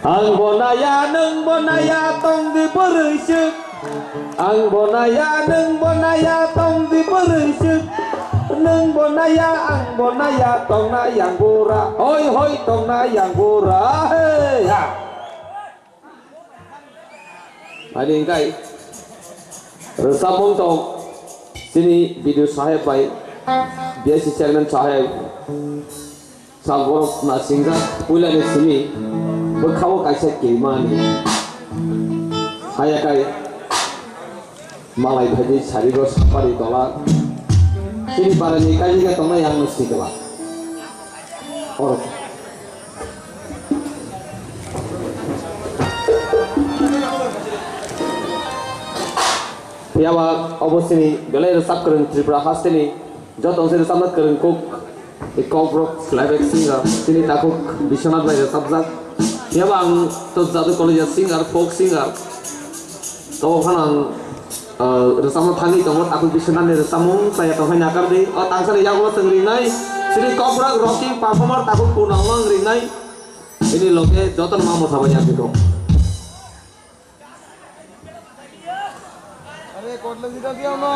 Ang bonaya neng bonaya tong dipereuseup. Ang bonaya neng bonaya tong dipereuseup. Neng bonaya ang bonaya tong nayang gura. Hoi hoi tong nayang gura. Hei ha. Ini kai. Rwchapmung tong sini video sahib baik. Biasa chairman sahib. Sabor nasinga pula di sini. Bwkha Kaisa Kirima ni hayakai malai bhaji sari go sapari tola sini para ni kaji ka tona yang mesti kala or yawa obosini ni belai resap kereng tripura haste ni jotong se resap kereng kok ikogrok slabek singa sini takuk bisonat bai resap jak Yabang tuh satu college singer, folk singer. Tahu kan Rwchapmung thangi kamu aku bisa nanti Rwchapmung saya tahu hanya kerdi. Oh tangsa yang lo tengrinai. Sini kau pura rocking performer takut punang ngrinai. Ini loke jotan mau sahabatnya gitu. अरे कोट लगी तो क्या होगा?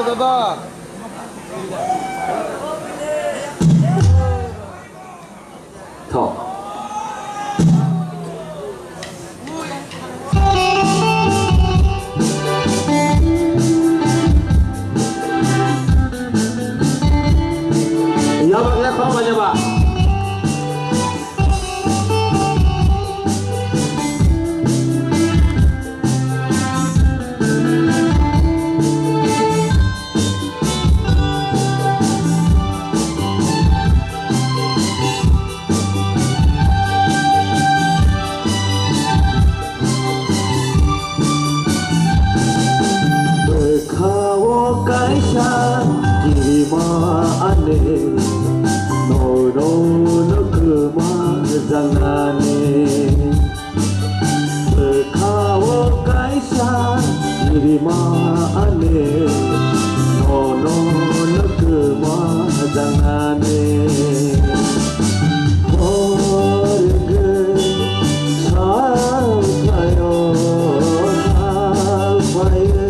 दादा Thọ Ya Pak, ya kau banyak Pak. Kaisa Kirima Anil no no no kema janane Bwkha Kaisa Kirima Anil no no no kema janane Orge sayo sayo Anil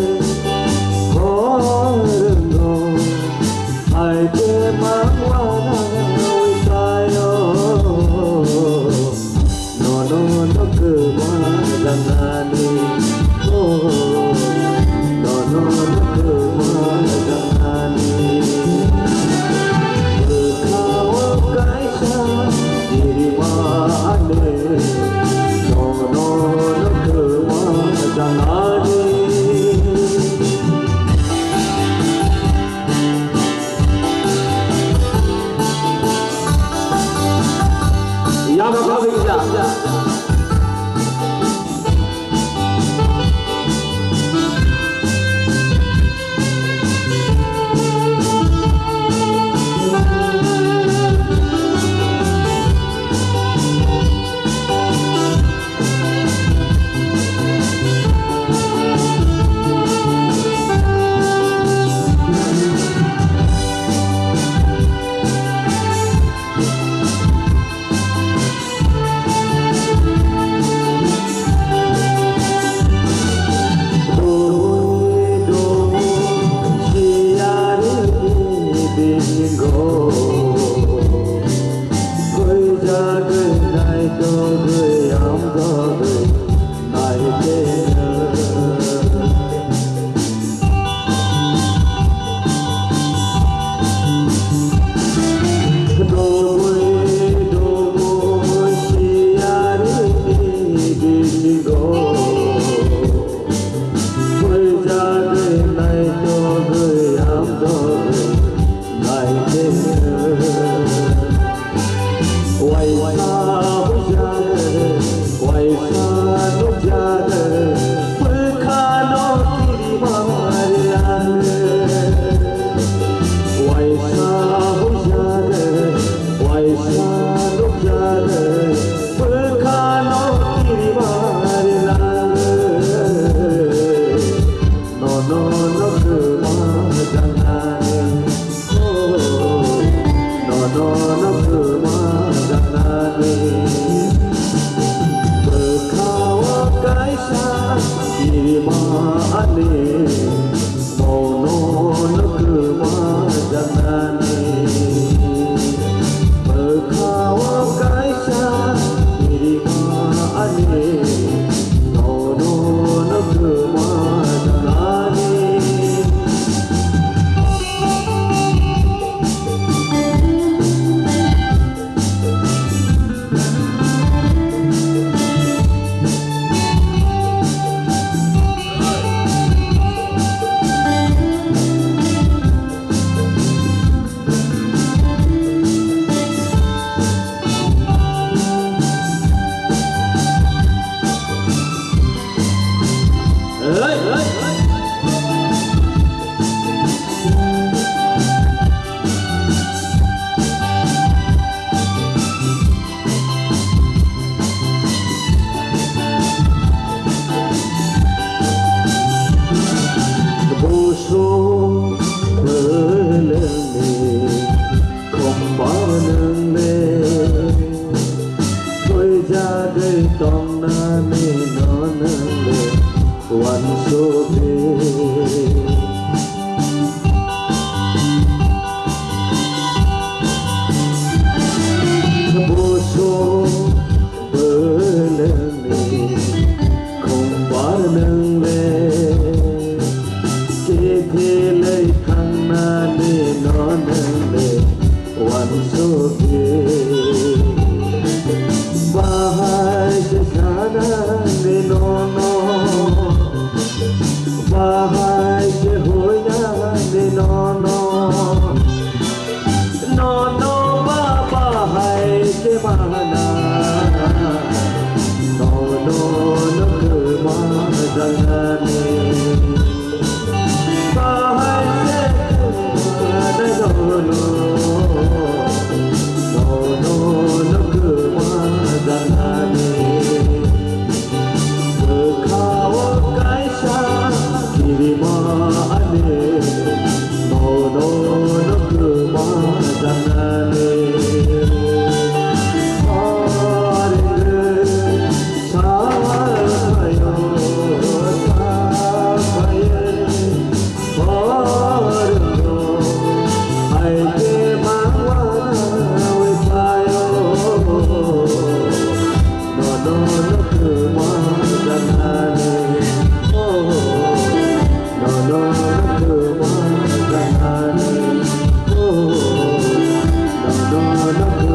Rwchapmung